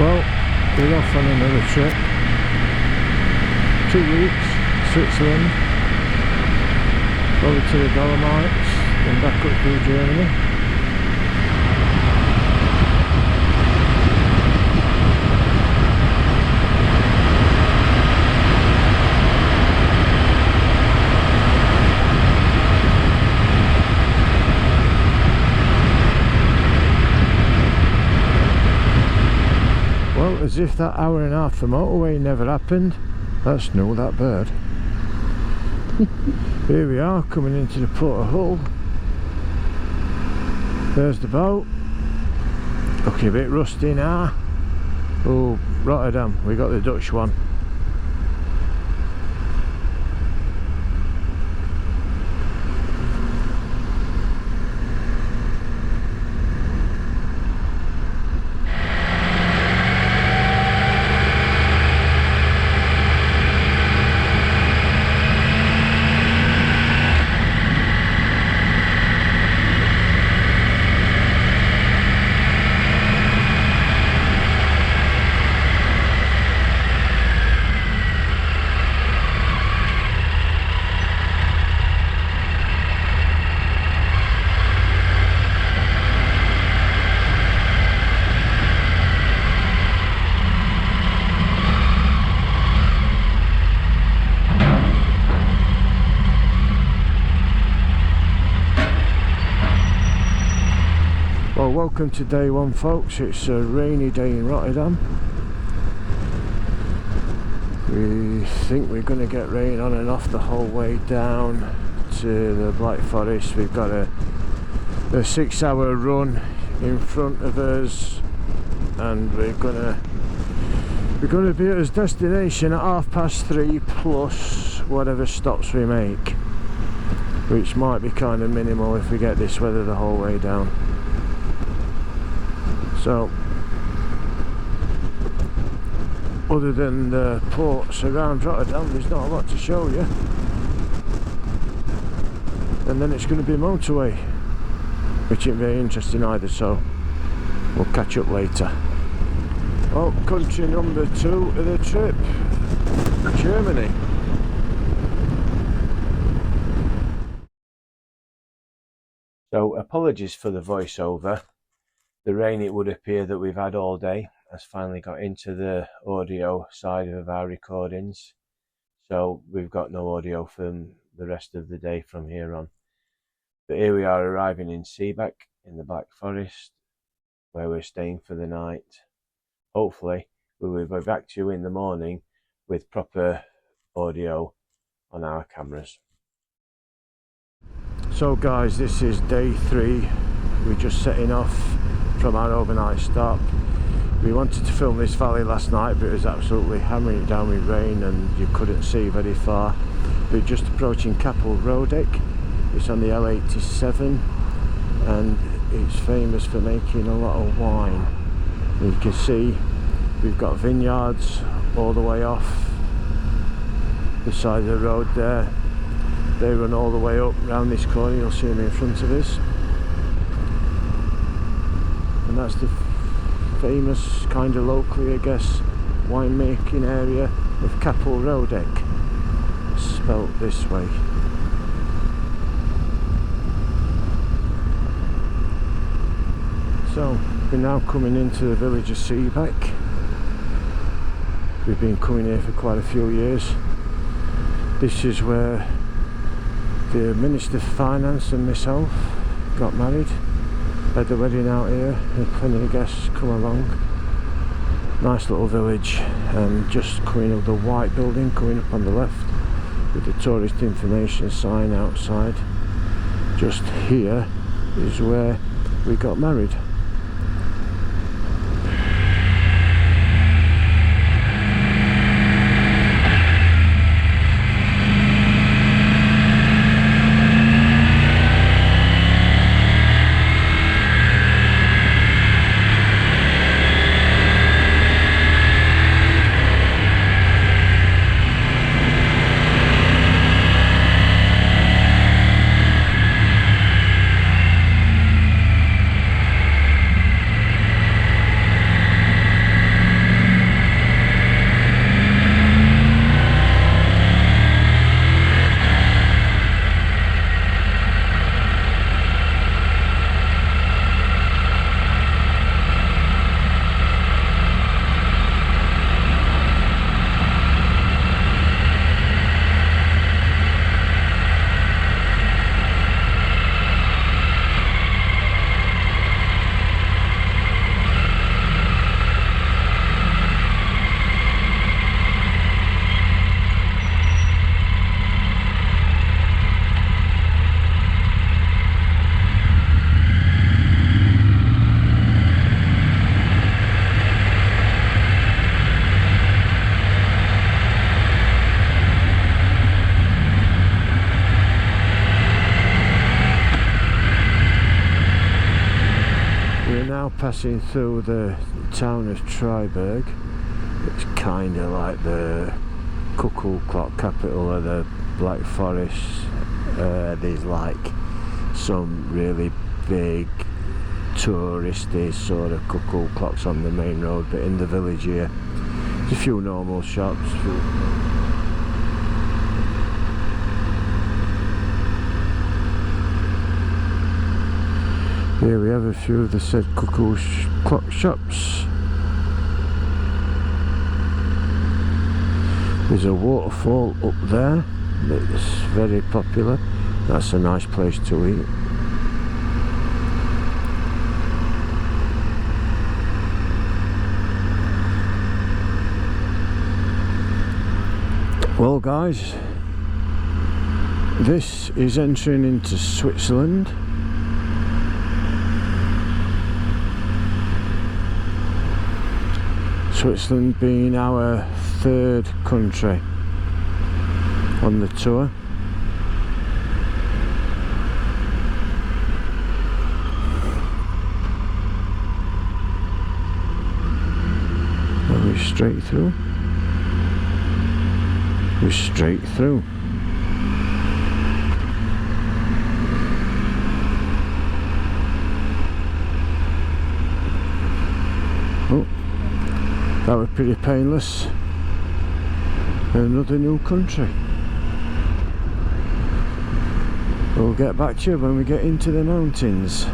Well, we're off on another trip. 2 weeks, Switzerland, over to the Dolomites, then back up through Germany. As if that hour and a half for motorway never happened. That's no, that bird. Here we are, coming into the Port of Hull. There's the boat. Looking a bit rusty now. Oh, Rotterdam, we got the Dutch one. Well, welcome to day one, folks. It's a rainy day in Rotterdam. We think we're going to get rain on and off the whole way down to the Black Forest. We've got a 6-hour run in front of us, and we're gonna be at his destination at 3:30 plus whatever stops we make, which might be kind of minimal if we get this weather the whole way down. So, other than the ports around Rotterdam, there's not a lot to show you. And then it's going to be motorway, which isn't very interesting either, so we'll catch up later. Oh, country number 2 of the trip, Germany. So, apologies for the voiceover. The rain, it would appear, that we've had all day has finally got into the audio side of our recordings, so we've got no audio from the rest of the day from here on. But here we are, arriving in Seebeck in the Black Forest, where we're staying for the night. Hopefully we will be back to you in the morning with proper audio on our cameras. So guys, this is day 3. We're just setting off from our overnight stop. We wanted to film this valley last night, but it was absolutely hammering it down with rain and you couldn't see very far. We're just approaching Kappelrodeck. It's on the L87 and it's famous for making a lot of wine. And you can see we've got vineyards all the way off the side of the road there. They run all the way up round this corner, you'll see them in front of us. And that's the famous, kind of locally I guess, winemaking area of Kappelrodeck, spelt this way. So we're now coming into the village of Seebeck. We've been coming here for quite a few years. This is where the Minister for Finance and myself got married. Had the wedding out here, and plenty of guests come along. Nice little village, and just coming up the white building coming up on the left with the tourist information sign outside. Just here is where we got married. passing through the town of Triberg. It's kind of like the cuckoo clock capital of the Black Forest. There's like some really big touristy sort of cuckoo clocks on the main road, but in the village here there's a few normal shops. Here we have a few of the said cuckoo clock shops. There's a waterfall up there that's very popular. That's a nice place to eat. Well guys, this is entering into Switzerland. Switzerland being our third country on the tour. Are we straight through? We're straight through. Oh, that was pretty painless. Another new country. We'll get back to you when we get into the mountains.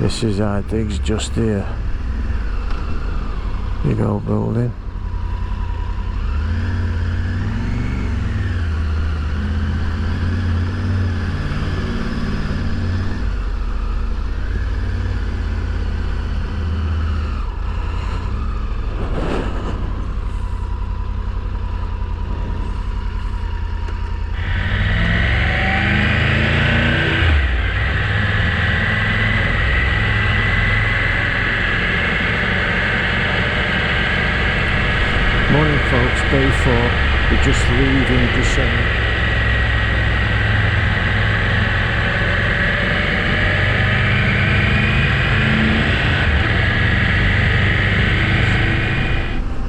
This is our digs just here. Big old building. Morning folks, Bay 4, we're just leaving December.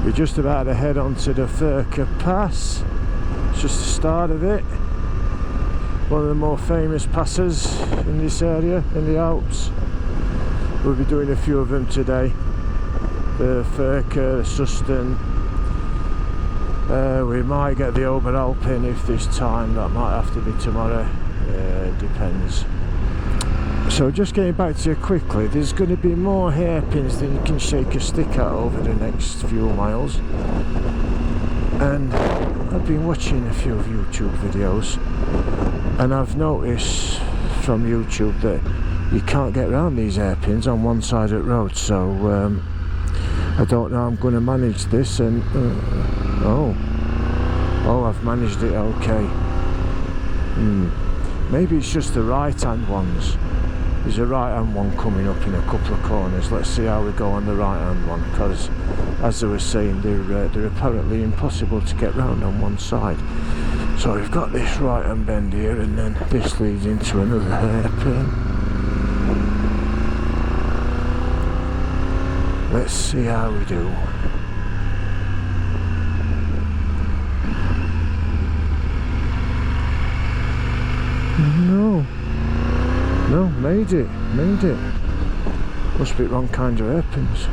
We're just about to head on to the Grossglockner Pass. It's just the start of it. One of the more famous passes in this area, in the Alps. We'll be doing a few of them today. The Grossglockner, the Susten. We might get the Oberalpin if there's time. That might have to be tomorrow. Depends. So just getting back to you quickly, there's going to be more hairpins than you can shake a stick at over the next few miles. And I've been watching a few of YouTube videos, and I've noticed from YouTube that you can't get around these hairpins on one side of the road. So I don't know how I'm going to manage this, and oh, I've managed it okay. Maybe it's just the right hand ones. There's a right hand one coming up in a couple of corners. Let's see how we go on the right hand one, because as they were saying, they're apparently impossible to get round on one side. So we've got this right hand bend here, and then this leads into another hairpin. Let's see how we do. No, made it. Must be wrong kind of hairpins.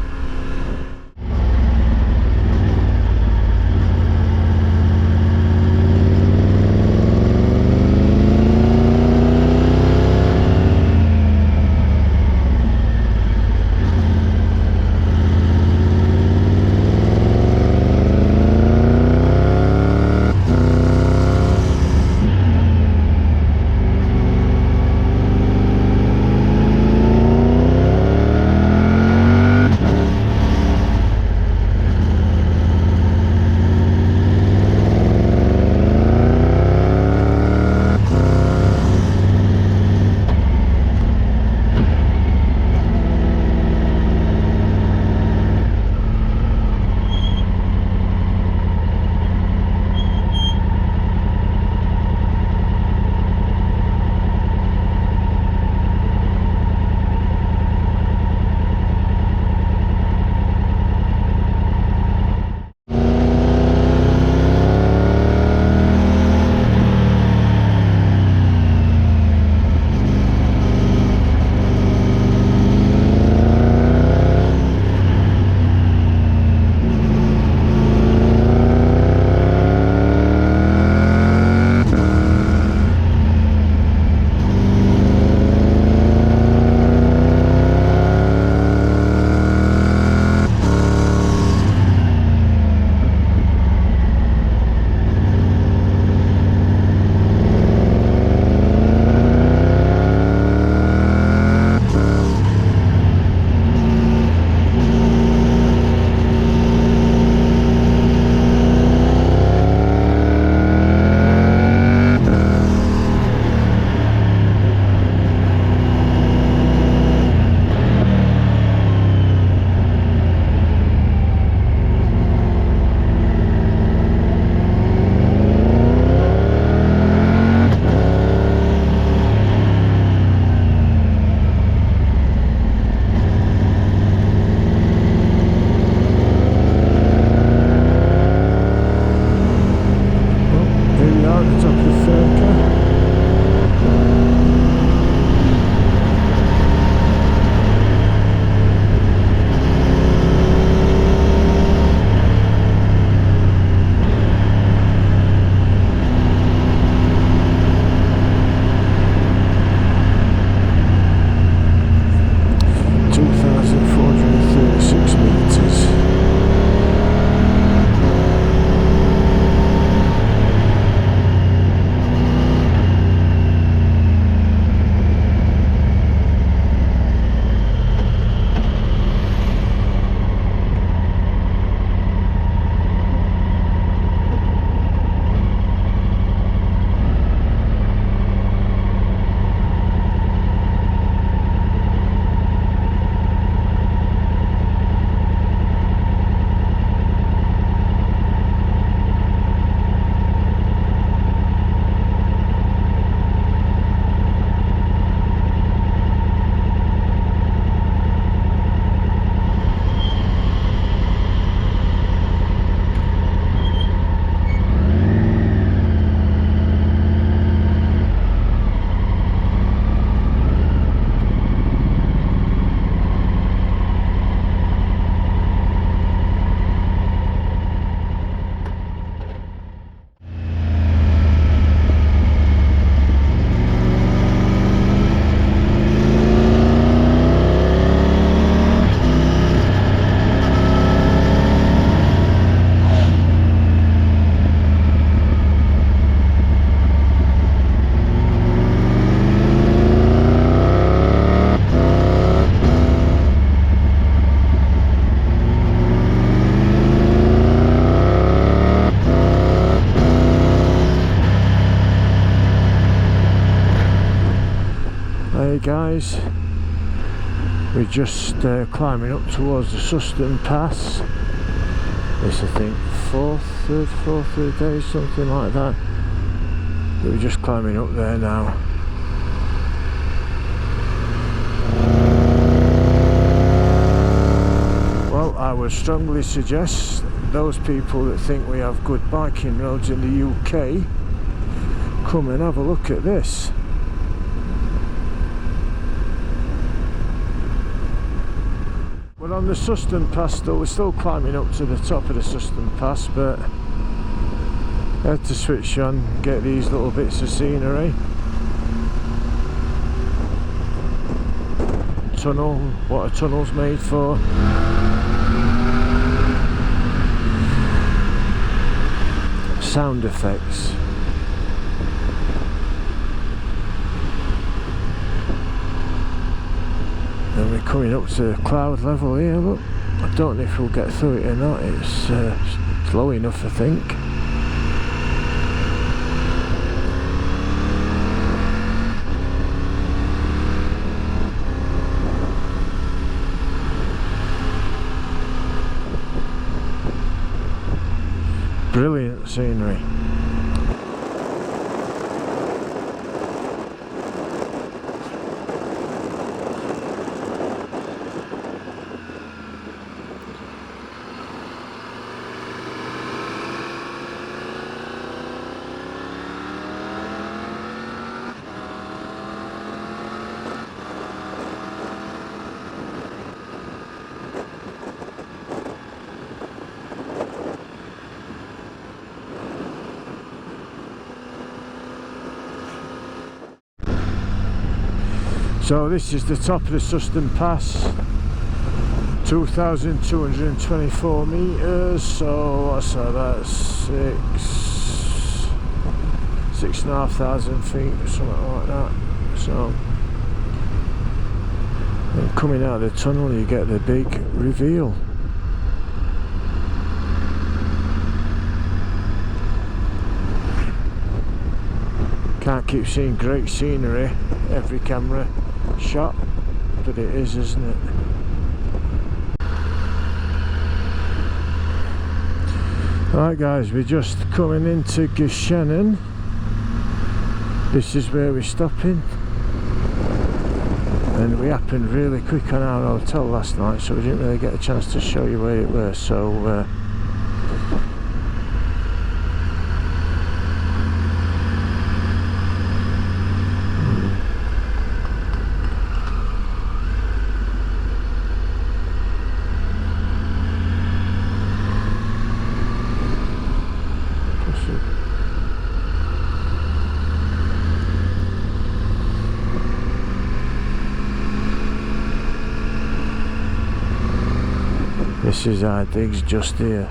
we're just climbing up towards the Grossglockner Pass. This, I think, third day, something like that. But we're just climbing up there now. Well, I would strongly suggest those people that think we have good biking roads in the UK, come and have a look at this. We're on the Grossglockner Pass though. We're still climbing up to the top of the Grossglockner Pass, but I had to switch on, get these little bits of scenery. Tunnel, what a tunnel's made for. Sound effects. And we're coming up to cloud level here, look. I don't know if we'll get through it or not. It's low enough, I think. Brilliant scenery. So this is the top of the Grossglockner Pass, 2,224 meters. So what's that? That's 6,500 feet or something like that. So, and coming out of the tunnel, you get the big reveal. Can't keep seeing great scenery every camera shot, but it is, isn't it? Right guys, we're just coming into Grossglockner. This is where we're stopping, and we happened really quick on our hotel last night, so we didn't really get a chance to show you where it was. So this is our digs just here.